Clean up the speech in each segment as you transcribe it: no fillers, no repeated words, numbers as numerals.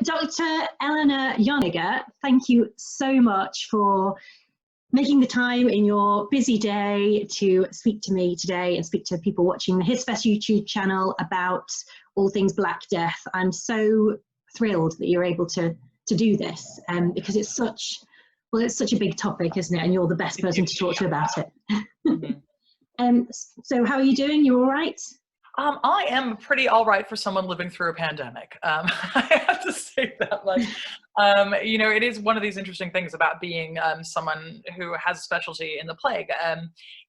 Dr. Eleanor Janega, thank you so much for making the time in your busy day to speak to me today and speak to people watching the HisFest YouTube channel about all things Black Death. I'm so thrilled that you're able to do this because it's such a big topic, isn't it? And you're the best person to talk to about it. So how are you doing? You all right? I am pretty all right for someone living through a pandemic. I have to say that, like, you know, it is one of these interesting things about being someone who has a specialty in the plague.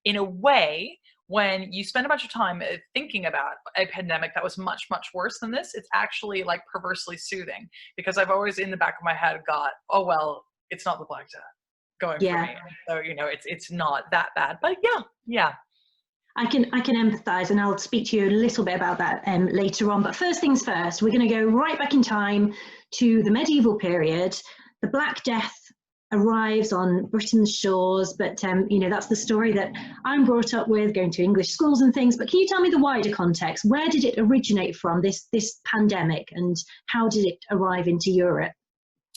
In a way, when you spend a bunch of time thinking about a pandemic that was much, much worse than this, it's actually like perversely soothing, because I've always in the back of my head got, oh, well, it's not the Black Death going for me. So, you know, it's not that bad, but yeah. I can empathise, and I'll speak to you a little bit about that later on. But first things first, we're going to go right back in time to the medieval period. The Black Death arrives on Britain's shores, but you know, that's the story that I'm brought up with, going to English schools and things. But can you tell me the wider context? Where did it originate from, this pandemic, and how did it arrive into Europe?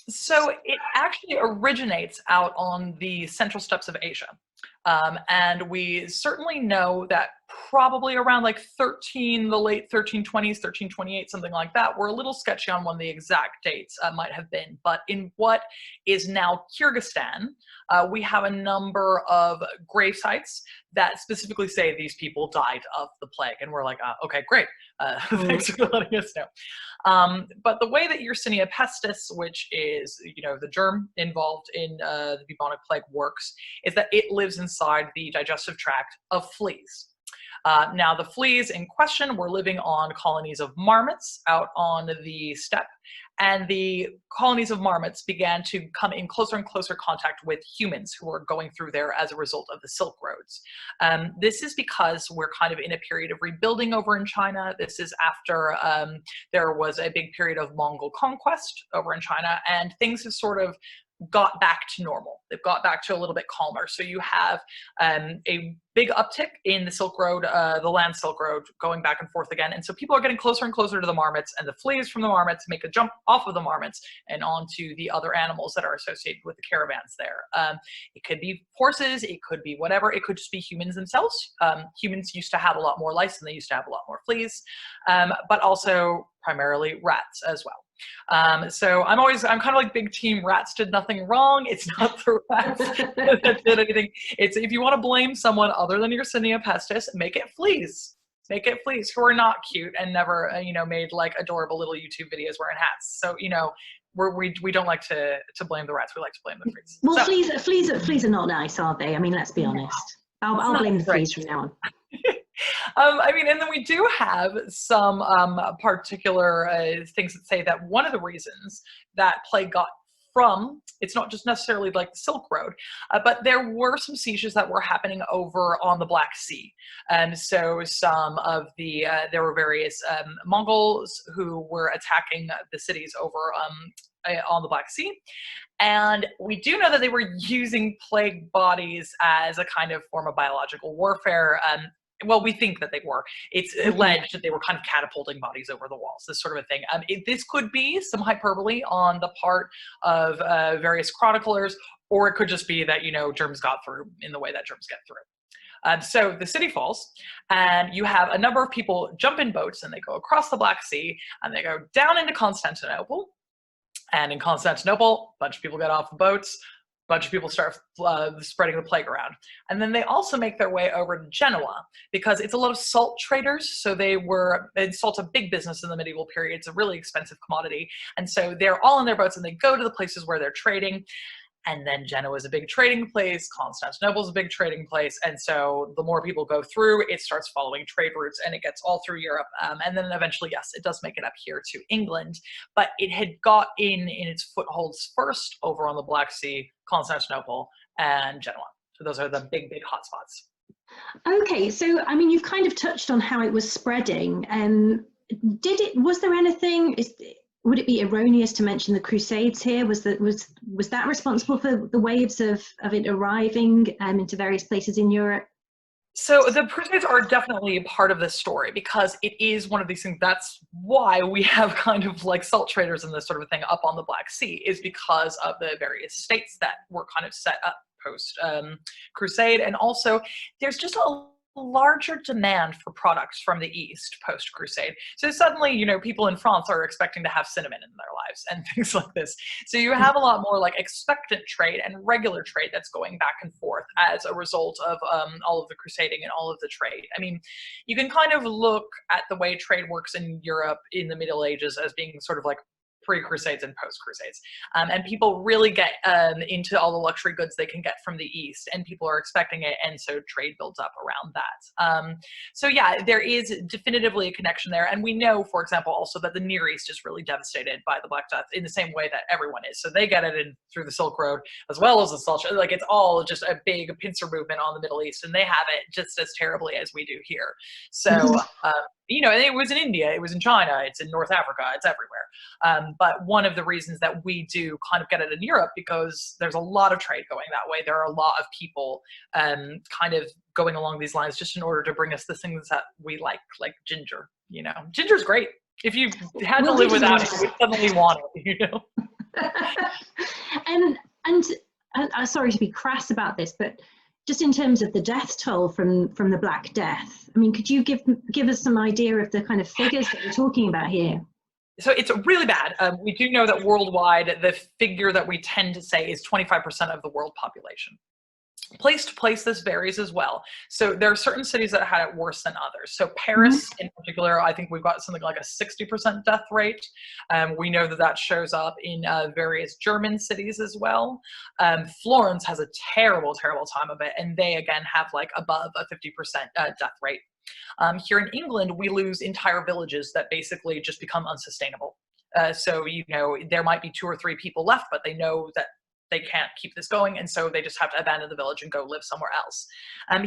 So it actually originates out on the central steppes of Asia. And we certainly know that probably around like the late 1320s, 1328, something like that. We're a little sketchy on when the exact dates might have been, but in what is now Kyrgyzstan, we have a number of grave sites that specifically say these people died of the plague. And we're like, okay, great. Thanks for letting us know. But the way that Yersinia pestis, which is, you know, the germ involved in the bubonic plague, works is that it lives inside the digestive tract of fleas. Now, the fleas in question were living on colonies of marmots out on the steppe, and the colonies of marmots began to come in closer and closer contact with humans who were going through there as a result of the Silk Roads. This is because we're kind of in a period of rebuilding over in China. This is after there was a big period of Mongol conquest over in China, and things have sort of got back to normal. They've got back to a little bit calmer. So you have a big uptick in the Silk Road, the land Silk Road, going back and forth again. And so people are getting closer and closer to the marmots, and the fleas from the marmots make a jump off of the marmots and onto the other animals that are associated with the caravans there. It could be horses, it could be whatever, it could just be humans themselves. Humans used to have a lot more lice and they used to have a lot more fleas, but also primarily rats as well. So I'm kind of like big team rats did nothing wrong. It's not the rats that did anything. It's, if you want to blame someone other than Yersinia pestis, make it fleas. Make it fleas who are not cute and never, you know, made like adorable little YouTube videos wearing hats. So, you know, we don't like to blame the rats. We like to blame the fleas. Well, so, fleas are not nice, are they? I mean, let's be honest. I'll blame the fleas from now on. I mean, and then we do have some particular things that say that one of the reasons that plague got from, it's not just necessarily like the Silk Road, but there were some sieges that were happening over on the Black Sea. And so some of the, there were various Mongols who were attacking the cities over on the Black Sea. And we do know that they were using plague bodies as a kind of form of biological warfare. Well, we think that they were. It's alleged that they were kind of catapulting bodies over the walls, this sort of a thing. This could be some hyperbole on the part of various chroniclers, or it could just be that, you know, germs got through in the way that germs get through. So the city falls, and you have a number of people jump in boats, and they go across the Black Sea, and they go down into Constantinople. And in Constantinople, a bunch of people get off the boats, bunch of people start spreading the plague around. And then they also make their way over to Genoa, because it's a lot of salt traders. So salt's a big business in the medieval period. It's a really expensive commodity. And so they're all in their boats and they go to the places where they're trading. And then Genoa is a big trading place, Constantinople is a big trading place, and so the more people go through, it starts following trade routes, and it gets all through Europe, and then eventually, yes, it does make it up here to England, but it had got in its footholds first over on the Black Sea, Constantinople, and Genoa. So those are the big hotspots. Okay, so I mean, you've kind of touched on how it was spreading. Was there anything? Would it be erroneous to mention the Crusades here? Was that responsible for the waves of it arriving into various places in Europe? So the Crusades are definitely a part of this story because it is one of these things. That's why we have kind of like salt traders and this sort of thing up on the Black Sea, is because of the various states that were kind of set up post Crusade. And also there's just a larger demand for products from the East post Crusade. So suddenly, you know, people in France are expecting to have cinnamon in their lives and things like this. So you have a lot more like expectant trade and regular trade that's going back and forth as a result of all of the crusading and all of the trade. I mean, you can kind of look at the way trade works in Europe in the Middle Ages as being sort of like pre-Crusades and post-Crusades. And people really get into all the luxury goods they can get from the East, and people are expecting it, and so trade builds up around that. So yeah, there is definitively a connection there, and we know, for example, also that the Near East is really devastated by the Black Death in the same way that everyone is. So they get it in through the Silk Road, as well as the Salt, like it's all just a big pincer movement on the Middle East, and they have it just as terribly as we do here. So you know, it was in India, it was in China, it's in North Africa, it's everywhere. But one of the reasons that we do kind of get it in Europe, because there's a lot of trade going that way. There are a lot of people kind of going along these lines just in order to bring us the things that we like ginger. You know, ginger's great. If you had to live without it, you suddenly want it, you know. and sorry to be crass about this, but just in terms of the death toll from the Black Death, I mean, could you give us some idea of the kind of figures that we're talking about here? So it's really bad. We do know that worldwide, the figure that we tend to say is 25% of the world population. Place to place, this varies as well. So there are certain cities that had it worse than others. So Paris in particular, I think we've got something like a 60% death rate. We know that that shows up in various German cities as well. Florence has a terrible, terrible time of it. And they, again, have like above a 50% death rate. Here in England, we lose entire villages that basically just become unsustainable. So, you know, there might be 2 or 3 people left, but they know that they can't keep this going, and so they just have to abandon the village and go live somewhere else.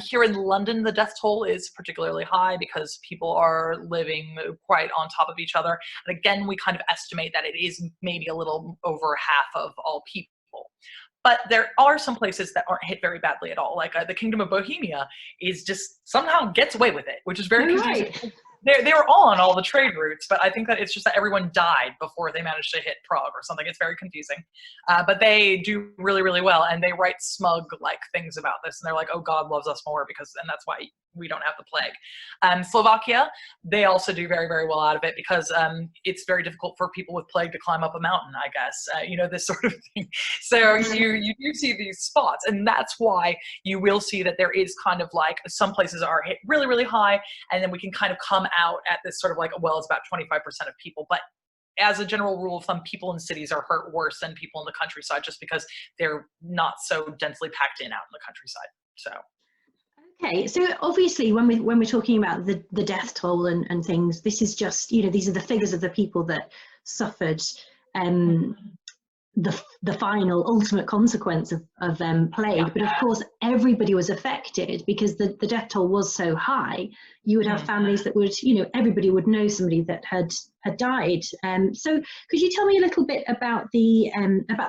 Here in London, the death toll is particularly high because people are living quite on top of each other. And again, we kind of estimate that it is maybe a little over half of all people. But there are some places that aren't hit very badly at all. Like the Kingdom of Bohemia is just somehow gets away with it, which is very confusing. Right. They were all on all the trade routes, but I think that it's just that everyone died before they managed to hit Prague or something. It's very confusing. But they do really, really well, and they write smug like things about this, and they're like, oh, God loves us more, and that's why we don't have the plague. Slovakia, they also do very, very well out of it because it's very difficult for people with plague to climb up a mountain, I guess, you know, this sort of thing. So you do see these spots, and that's why you will see that there is kind of like some places are hit really, really high, and then we can kind of come out at this sort of like, well, it's about 25% of people. But as a general rule of thumb, people in cities are hurt worse than people in the countryside just because they're not so densely packed in out in the countryside. So. Okay, so obviously when we're talking about the death toll and things, this is just, you know, these are the figures of the people that suffered the final ultimate consequence of plague. But of course everybody was affected because the death toll was so high. You would have families that would, you know, everybody would know somebody that had died. So could you tell me a little bit about the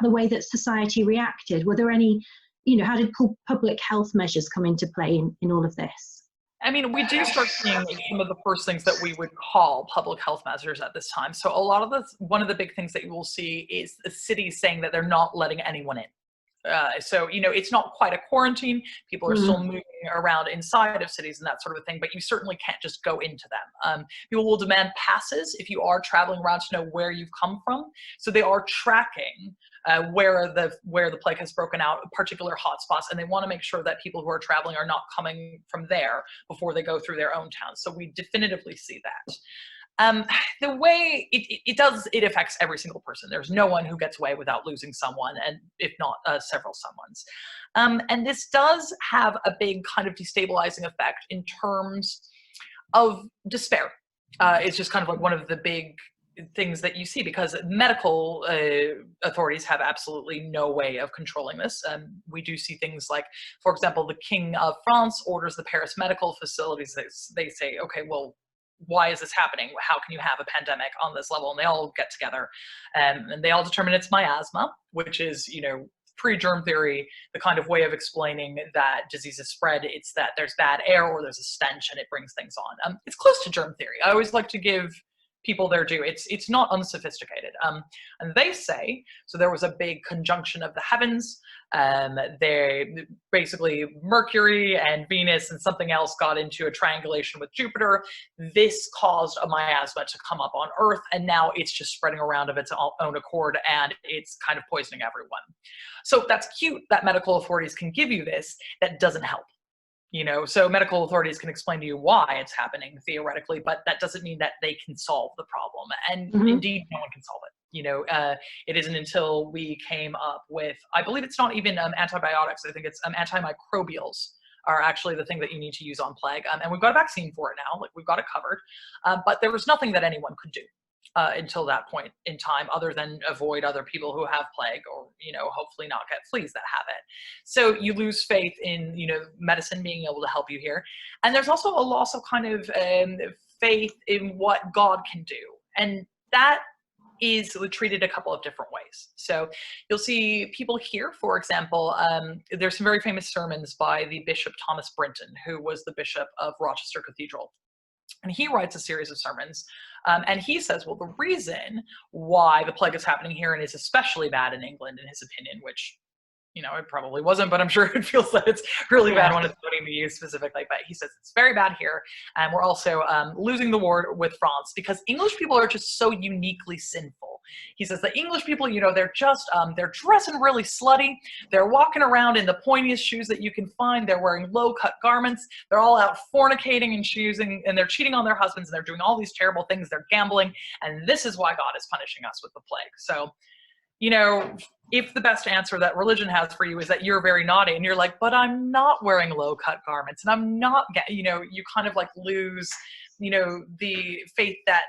way that society reacted? Were there any, you know, how did public health measures come into play in all of this? I mean, we do start seeing some of the first things that we would call public health measures at this time. So a lot of one of the big things that you will see is the cities saying that they're not letting anyone in. So, you know, it's not quite a quarantine. People are still moving around inside of cities and that sort of thing, but you certainly can't just go into them. People will demand passes if you are traveling around to know where you've come from. So they are tracking where the plague has broken out, particular hotspots, and they want to make sure that people who are traveling are not coming from there before they go through their own towns. So we definitively see that. The way it affects every single person. There's no one who gets away without losing someone, and if not several someones. And this does have a big kind of destabilizing effect in terms of despair. It's just kind of like one of the big things that you see because medical authorities have absolutely no way of controlling this. We do see things like, for example, the King of France orders the Paris medical facilities. They say, okay, well, why is this happening? How can you have a pandemic on this level? And they all get together and they all determine it's miasma, which is, you know, pre-germ theory, the kind of way of explaining that diseases spread, it's that there's bad air or there's a stench and it brings things on. It's close to germ theory. I always like to give people their due. It's not unsophisticated. And they say, so there was a big conjunction of the heavens. They basically Mercury and Venus and something else got into a triangulation with Jupiter. This caused a miasma to come up on Earth, and now it's just spreading around of its own accord, and it's kind of poisoning everyone. So that's cute that medical authorities can give you this. That doesn't help. You know, so medical authorities can explain to you why it's happening theoretically, but that doesn't mean that they can solve the problem. And indeed, no one can solve it. You know, it isn't until we came up with, I believe it's not even antibiotics. I think it's antimicrobials are actually the thing that you need to use on plague. And we've got a vaccine for it now, like we've got it covered. But there was nothing that anyone could do until that point in time, other than avoid other people who have plague, or, you know, hopefully not get fleas that have it. So you lose faith in, you know, medicine being able to help you here. And there's also a loss of kind of faith in what God can do. And that is treated a couple of different ways. So you'll see people here, for example, there's some very famous sermons by the Bishop Thomas Brinton, who was the Bishop of Rochester Cathedral. And he writes a series of sermons, and he says, well, the reason why the plague is happening here and is especially bad in England, in his opinion, which, you know, it probably wasn't, but I'm sure it feels that it's really bad when it's putting to you specifically. But he says it's very bad here, and we're also losing the war with France because English people are just so uniquely sinful. He says the English people, you know, they're just, they're dressing really slutty. They're walking around in the pointiest shoes that you can find. They're wearing low-cut garments. They're all out fornicating and choosing, and they're cheating on their husbands, and they're doing all these terrible things. They're gambling, and this is why God is punishing us with the plague. So, you know, if the best answer that religion has for you is that you're very naughty, and you're like, but I'm not wearing low-cut garments, and I'm not, you know, you kind of like lose, you know, the faith that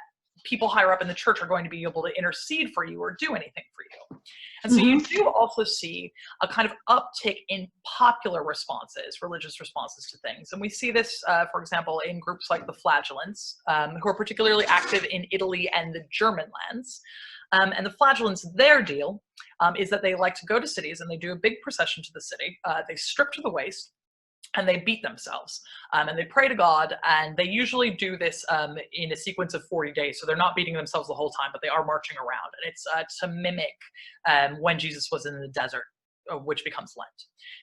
people higher up in the church are going to be able to intercede for you or do anything for you. And so you do also see a kind of uptick in popular responses, religious responses to things. And we see this, for example, in groups like the Flagellants, who are particularly active in Italy and the German lands. And the Flagellants, their deal is that they like to go to cities and they do a big procession to the city. They strip to the waist, and they beat themselves, and they pray to God, and they usually do this in a sequence of 40 days. So they're not beating themselves the whole time, but they are marching around, and it's to mimic when Jesus was in the desert, which becomes Lent.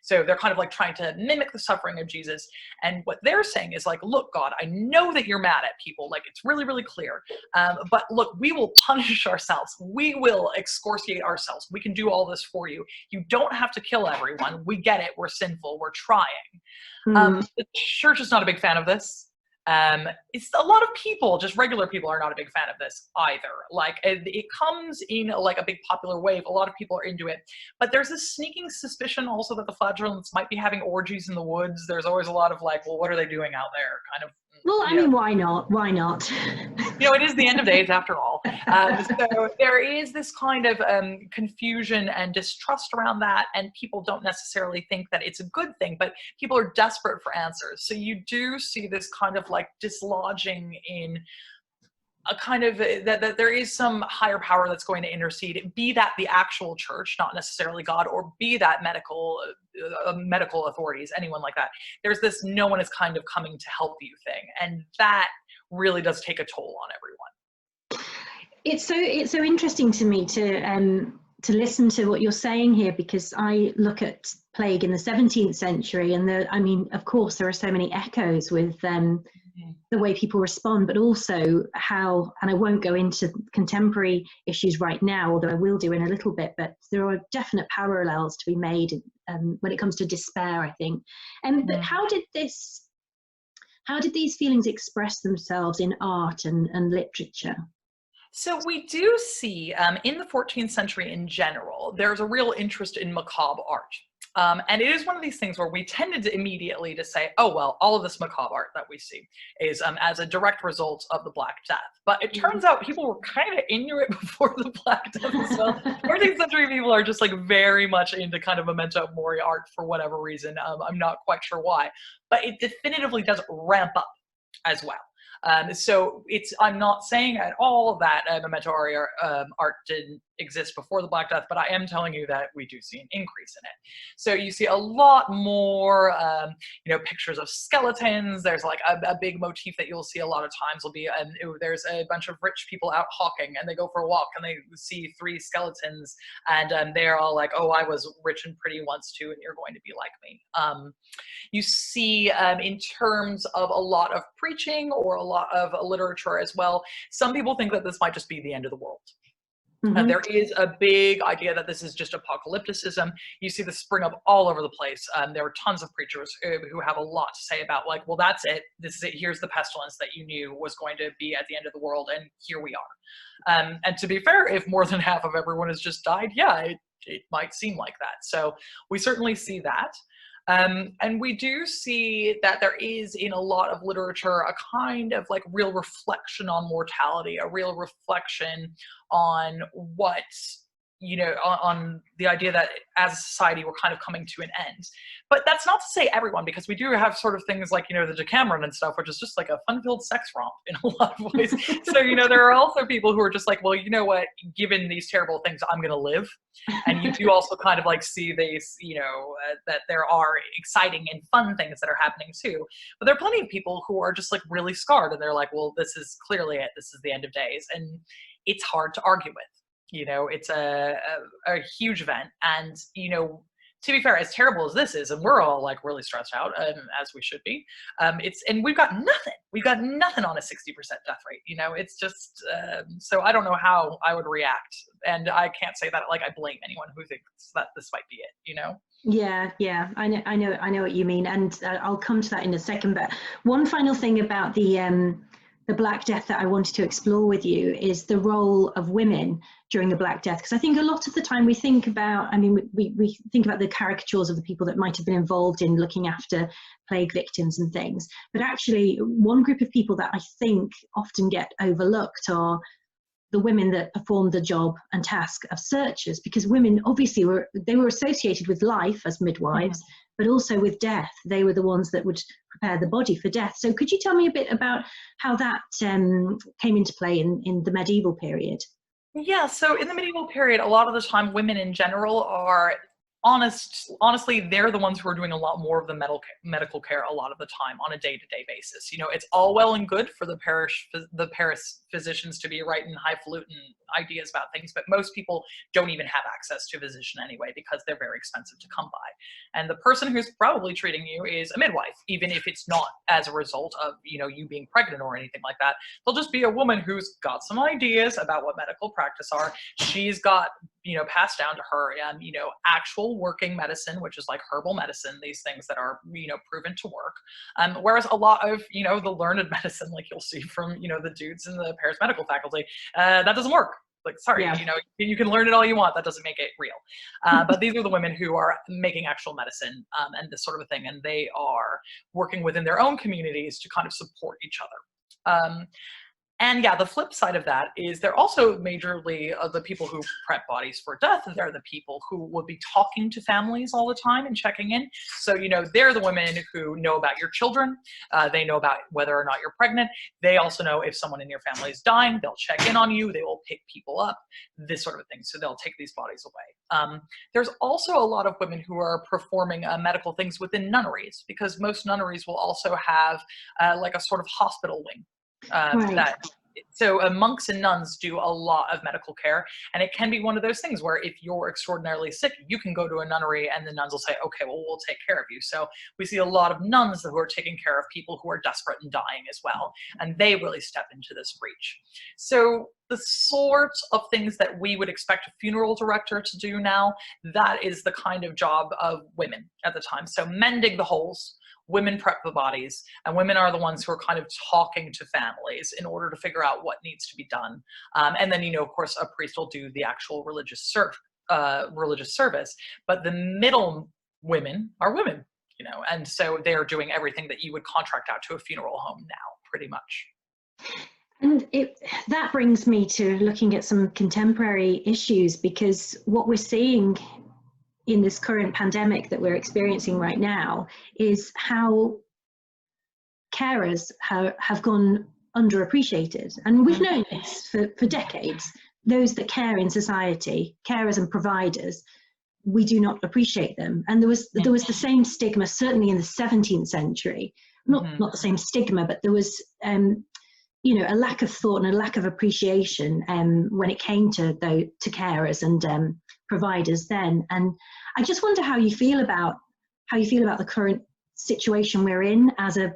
So they're kind of like trying to mimic the suffering of Jesus. And what they're saying is like, look, God, I know that you're mad at people. Like, it's really, really clear. But look, we will punish ourselves. We will excoriate ourselves. We can do all this for you. You don't have to kill everyone. We get it. We're sinful. We're trying. The church is not a big fan of this. It's a lot of people, just regular people, are not a big fan of this either. Like, it comes in like a big popular wave. A lot of people are into it, but there's this sneaking suspicion also that the Flagellants might be having orgies in the woods. There's always a lot of like, well, what are they doing out there? Kind of. Well, I mean, why not? Why not? You know, it is the end of days after all. So there is this kind of confusion and distrust around that, and people don't necessarily think that it's a good thing, but people are desperate for answers. So you do see this kind of like dislodging in a kind of that there is some higher power that's going to intercede, be that the actual church, not necessarily God, or be that medical authorities, anyone like that. There's this no one is kind of coming to help you thing, and that really does take a toll on everyone. It's so interesting to me to listen to what you're saying here, because I look at plague in the 17th century, and I mean, of course, there are so many echoes with the way people respond, but also how, and I won't go into contemporary issues right now, although I will do in a little bit, but there are definite parallels to be made when it comes to despair, I think. But how did these feelings express themselves in art and literature? So we do see in the 14th century in general, there's a real interest in macabre art. And it is one of these things where we tended to immediately to say, oh, well, all of this macabre art that we see is as a direct result of the Black Death. But it turns out people were kind of into it before the Black Death as well. 14th century people are just like very much into kind of memento mori art for whatever reason. I'm not quite sure why, but it definitively does ramp up as well. So I'm not saying at all that memento mori art didn't exist before the Black Death, but I am telling you that we do see an increase in it. So you see a lot more, pictures of skeletons. There's like a big motif that you'll see a lot of times will be, there's a bunch of rich people out hawking, and they go for a walk and they see 3 skeletons, and they're all like, oh, I was rich and pretty once too, and you're going to be like me. You see in terms of a lot of preaching or a lot of literature as well, some people think that this might just be the end of the world. Mm-hmm. There is a big idea that this is just apocalypticism. You see this spring up all over the place. There are tons of preachers who have a lot to say about, like, well, that's it. This is it. Here's the pestilence that you knew was going to be at the end of the world, and here we are. And to be fair, if more than half of everyone has just died, yeah, it might seem like that. So we certainly see that. And we do see that there is in a lot of literature a kind of like real reflection on mortality, a real reflection on what, on the idea that as a society we're kind of coming to an end. But that's not to say everyone, because we do have sort of things like, the Decameron and stuff, which is just like a fun-filled sex romp in a lot of ways. So, there are also people who are just like, well, you know what, given these terrible things, I'm going to live. And you do also kind of like see these, that there are exciting and fun things that are happening too. But there are plenty of people who are just like really scarred, and they're like, well, this is clearly it. This is the end of days. And it's hard to argue with. It's a huge event. And, to be fair, as terrible as this is, and we're all like really stressed out, as we should be, and we've got nothing on a 60% death rate. It's just, so I don't know how I would react. And I can't say that like I blame anyone who thinks that this might be it, Yeah, I know what you mean. And I'll come to that in a second. But one final thing about the Black Death that I wanted to explore with you is the role of women during the Black Death, because I think a lot of the time we think about, we think about the caricatures of the people that might have been involved in looking after plague victims and things, but actually one group of people that I think often get overlooked are the women that performed the job and task of searchers, because women obviously were associated with life as midwives, but also with death. They were the ones that would prepare the body for death. So could you tell me a bit about how that came into play in the medieval period? Yeah, so in the medieval period, a lot of the time women in general are honestly, they're the ones who are doing a lot more of the medical care a lot of the time on a day-to-day basis. It's all well and good for the parish physicians to be writing highfalutin ideas about things, but most people don't even have access to a physician anyway because they're very expensive to come by. And the person who's probably treating you is a midwife, even if it's not as a result of you being pregnant or anything like that. They'll just be a woman who's got some ideas about what medical practice are. She's got passed down to her, actual working medicine, which is like herbal medicine, these things that are, proven to work. Whereas a lot of, the learned medicine, like you'll see from, the dudes in the Paris medical faculty, that doesn't work. Like, sorry, yeah. You can learn it all you want. That doesn't make it real. But these are the women who are making actual medicine and this sort of a thing. And they are working within their own communities to kind of support each other. And yeah, the flip side of that is they're also majorly the people who prep bodies for death. They're the people who would be talking to families all the time and checking in. So, they're the women who know about your children. They know about whether or not you're pregnant. They also know if someone in your family is dying. They'll check in on you. They will pick people up, this sort of thing. So they'll take these bodies away. There's also a lot of women who are performing medical things within nunneries, because most nunneries will also have like a sort of hospital wing. Right. So monks and nuns do a lot of medical care, and it can be one of those things where if you're extraordinarily sick, you can go to a nunnery and the nuns will say, okay, well, we'll take care of you. So we see a lot of nuns who are taking care of people who are desperate and dying as well, and they really step into this breach. So the sort of things that we would expect a funeral director to do now, that is the kind of job of women at the time. So mending the holes, women prep the bodies, and women are the ones who are kind of talking to families in order to figure out what needs to be done. And then, of course, a priest will do the actual religious service, but the middle women are women, and so they're doing everything that you would contract out to a funeral home now, pretty much. And that brings me to looking at some contemporary issues, because what we're seeing in this current pandemic that we're experiencing right now is how carers have gone underappreciated. And we've known this for decades, those that care in society, carers and providers, we do not appreciate them. And there was the same stigma, certainly in the 17th century, not the same stigma, but there was, you know, a lack of thought and a lack of appreciation when it came to carers and providers then. And I just wonder how you feel about the current situation we're in as a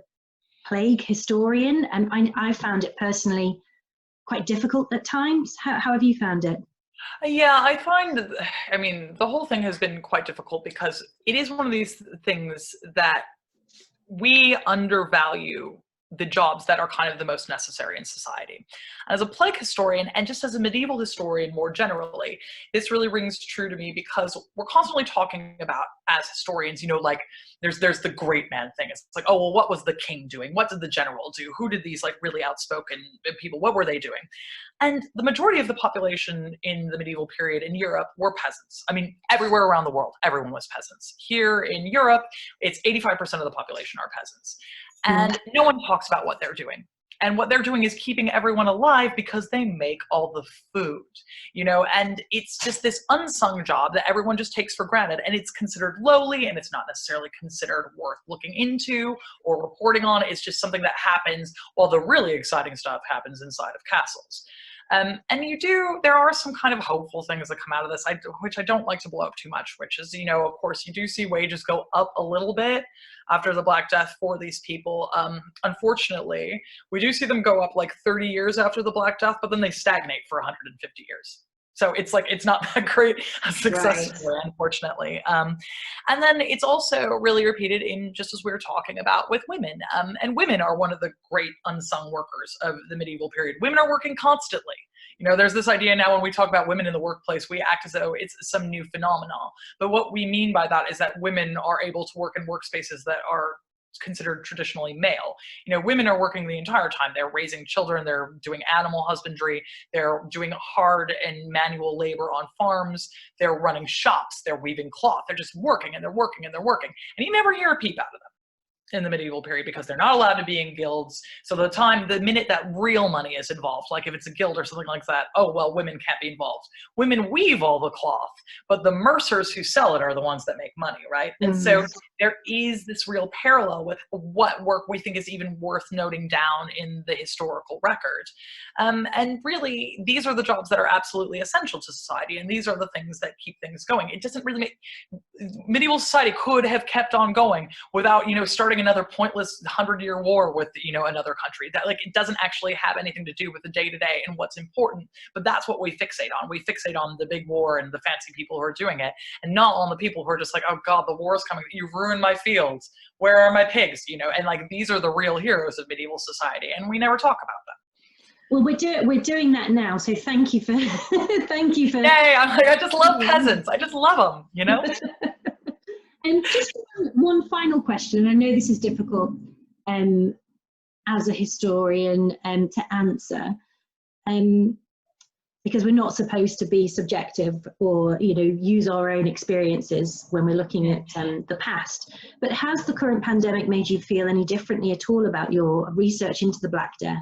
plague historian. And I found it personally quite difficult at times. How have you found it? Yeah, I mean, the whole thing has been quite difficult because it is one of these things that we undervalue the jobs that are kind of the most necessary in society. As a plague historian, and just as a medieval historian more generally, this really rings true to me because we're constantly talking about, as historians, you know, like there's the great man thing. It's like, oh, well, what was the king doing? What did the general do? Who did these like really outspoken people, what were they doing? And the majority of the population in the medieval period in Europe were peasants. I mean, everywhere around the world, everyone was peasants. Here in Europe, it's 85% of the population are peasants. And no one talks about what they're doing. And what they're doing is keeping everyone alive because they make all the food, you know, and it's just this unsung job that everyone just takes for granted. And it's considered lowly, and it's not necessarily considered worth looking into or reporting on. It's just something that happens while the really exciting stuff happens inside of castles. And there are some kind of hopeful things that come out of this, which I don't like to blow up too much, which is, you know, of course, you do see wages go up a little bit after the Black Death for these people. Unfortunately, we do see them go up like 30 years after the Black Death, but then they stagnate for 150 years. So it's like, it's not that great a success story, unfortunately. And then it's also really repeated in, just as we were talking about, with women. And women are one of the great unsung workers of the medieval period. Women are working constantly. You know, there's this idea now when we talk about women in the workplace, we act as though it's some new phenomenon. But what we mean by that is that women are able to work in workspaces that are considered traditionally male. You know, women are working the entire time. They're raising children, they're doing animal husbandry, they're doing hard and manual labor on farms, they're running shops, they're weaving cloth, they're just working and they're working and they're working. And you never hear a peep out of them in the medieval period because they're not allowed to be in guilds. So the minute that real money is involved, like if it's a guild or something like that, oh, well, women can't be involved. Women weave all the cloth, but the mercers who sell it are the ones that make money, right? And so there is this real parallel with what work we think is even worth noting down in the historical record. And really, these are the jobs that are absolutely essential to society, and these are the things that keep things going. It doesn't really make, medieval society could have kept on going without, you know, starting another pointless 100-year war with, you know, another country. That, like, it doesn't actually have anything to do with the day-to-day and what's important, but that's what we fixate on. We fixate on the big war and the fancy people who are doing it, and not on the people who are just like, oh God, the war is coming, you've ruined my fields, where are my pigs, you know? And like, these are the real heroes of medieval society, and we never talk about them. Well, we're doing that now, so thank you for thank you for. Yay! I just love peasants. I just love them, you know. And just one final question. I know this is difficult as a historian to answer, because we're not supposed to be subjective or, you know, use our own experiences when we're looking at the past. But has the current pandemic made you feel any differently at all about your research into the Black Death?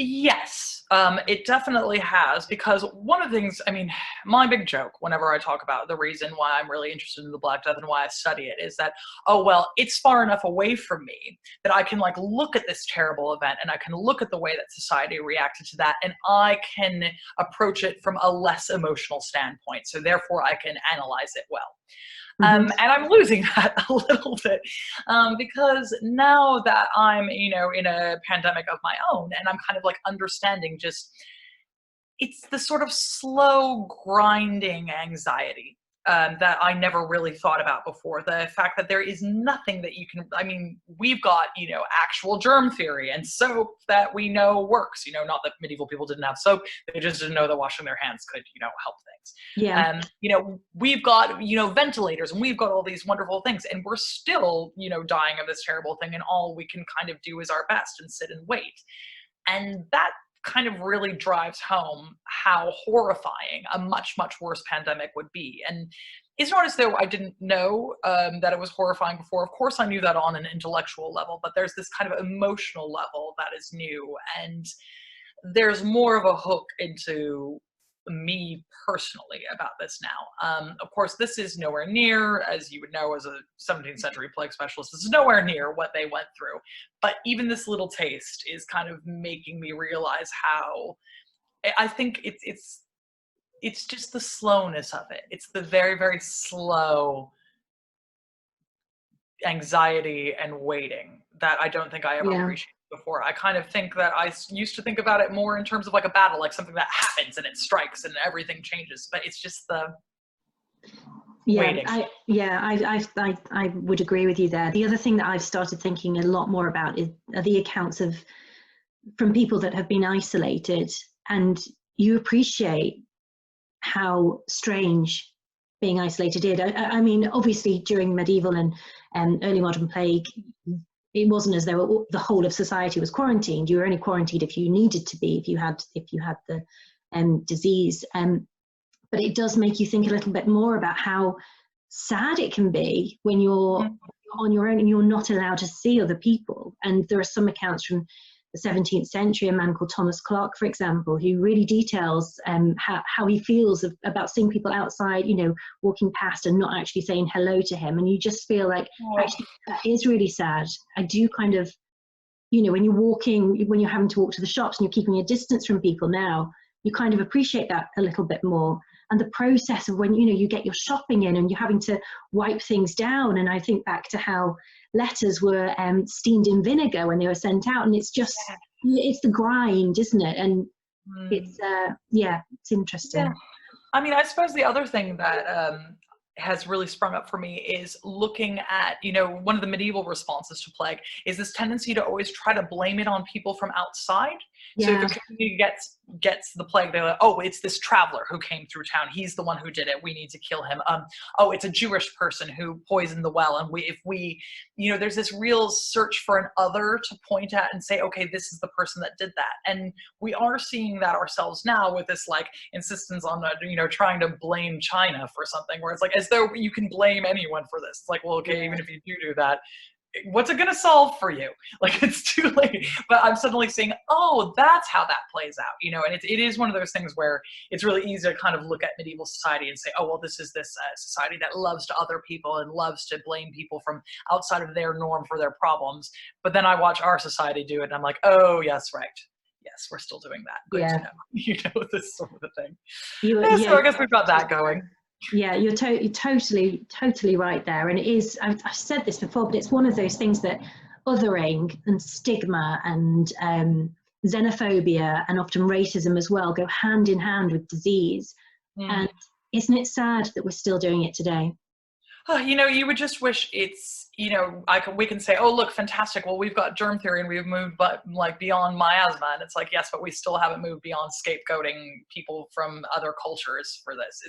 Yes, it definitely has, because one of the things, I mean, my big joke whenever I talk about the reason why I'm really interested in the Black Death and why I study it is that, oh, well, it's far enough away from me that I can like look at this terrible event and I can look at the way that society reacted to that, and I can approach it from a less emotional standpoint. So therefore I can analyze it well. And I'm losing that a little bit because now that I'm, you know, in a pandemic of my own, and I'm kind of like understanding just, it's the sort of slow grinding anxiety that I never really thought about before. The fact that there is nothing that you can, I mean, we've got, you know, actual germ theory and soap that we know works, you know, not that medieval people didn't have soap, they just didn't know that washing their hands could, you know, help things. Yeah. You know, we've got, you know, ventilators, and we've got all these wonderful things, and we're still, you know, dying of this terrible thing, and all we can kind of do is our best and sit and wait. And that kind of really drives home how horrifying a much, much worse pandemic would be. And it's not as though I didn't know that it was horrifying before. Of course I knew that on an intellectual level, but there's this kind of emotional level that is new, and there's more of a hook into me personally about this now. Of course, this is nowhere near, as you would know as a 17th century plague specialist, this is nowhere near what they went through. But even this little taste is kind of making me realize how, I think it's just the slowness of it. It's the very, very slow anxiety and waiting that I don't think I ever appreciated before. I kind of think that I used to think about it more in terms of like a battle, like something that happens and it strikes and everything changes, but it's just the waiting. I would agree with you there. The other thing that I've started thinking a lot more about are the accounts from people that have been isolated, and you appreciate how strange being isolated is. I mean, obviously during medieval and early modern plague, it wasn't as though the whole of society was quarantined. You were only quarantined if you needed to be, if you had the disease. But it does make you think a little bit more about how sad it can be when you're on your own and you're not allowed to see other people. And there are some accounts from the 17th century, a man called Thomas Clark, for example, who really details how he feels about seeing people outside, walking past and not actually saying hello to him. And you just feel like, actually, that is really sad. I do kind of, when you're having to walk to the shops and you're keeping a distance from people now, you kind of appreciate that a little bit more. And the process of when, you get your shopping in and you're having to wipe things down. And I think back to how letters were steamed in vinegar when they were sent out. And it's just, it's the grind, isn't it? And it's interesting. Yeah. I mean, I suppose the other thing that has really sprung up for me is looking at, one of the medieval responses to plague is this tendency to always try to blame it on people from outside. So if a community gets the plague, they're like, oh, it's this traveler who came through town. He's the one who did it. We need to kill him. Oh, it's a Jewish person who poisoned the well. And if we, there's this real search for an other to point at and say, okay, this is the person that did that. And we are seeing that ourselves now with this like insistence on, trying to blame China for something where it's like, as though you can blame anyone for this. It's like, well, okay, even if you do that, what's it going to solve for you? Like, it's too late. But I'm suddenly seeing, oh, that's how that plays out, and it is one of those things where it's really easy to kind of look at medieval society and say, oh, well, this is this society that loves to other people and loves to blame people from outside of their norm for their problems. But then I watch our society do it and I'm like, oh, yes, right. Yes, we're still doing that. Good to know. This sort of a thing. So I guess we've got that going. Yeah, you're totally right there. And it is, I've said this before, but it's one of those things that othering and stigma and xenophobia and often racism as well go hand in hand with disease. And isn't it sad that we're still doing it today? You would just wish it's, we can say, oh, look, fantastic. Well, we've got germ theory and we've moved beyond miasma. And it's like, yes, but we still haven't moved beyond scapegoating people from other cultures for this.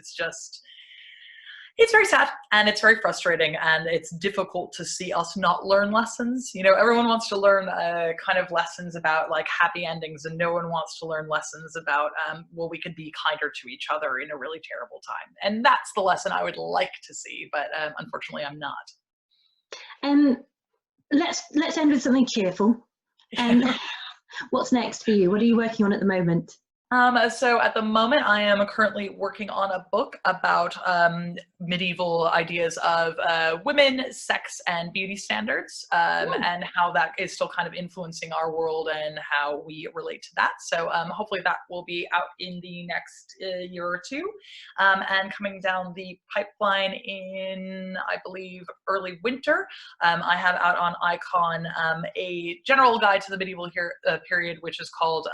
It's very sad and it's very frustrating and it's difficult to see us not learn lessons. Everyone wants to learn kind of lessons about like happy endings, and no one wants to learn lessons about, we could be kinder to each other in a really terrible time. And that's the lesson I would like to see, but unfortunately I'm not. Let's end with something cheerful. What's next for you? What are you working on at the moment? So at the moment, I am currently working on a book about medieval ideas of women, sex, and beauty standards, and how that is still kind of influencing our world and how we relate to that. So hopefully that will be out in the next year or two, and coming down the pipeline in, I believe, early winter. I have out on Icon a general guide to the medieval period, which is called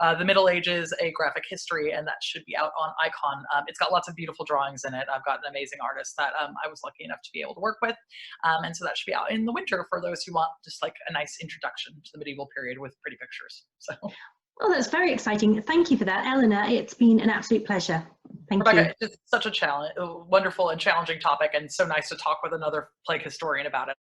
The Middle Ages, A Graphic History, and that should be out on Icon. It's got lots of beautiful drawings in it. I've got an amazing artist that I was lucky enough to be able to work with. And so that should be out in the winter for those who want just like a nice introduction to the medieval period with pretty pictures. So. Well, that's very exciting. Thank you for that, Eleanor. It's been an absolute pleasure. Thank you. Rebecca, it's such a wonderful and challenging topic, and so nice to talk with another plague historian about it.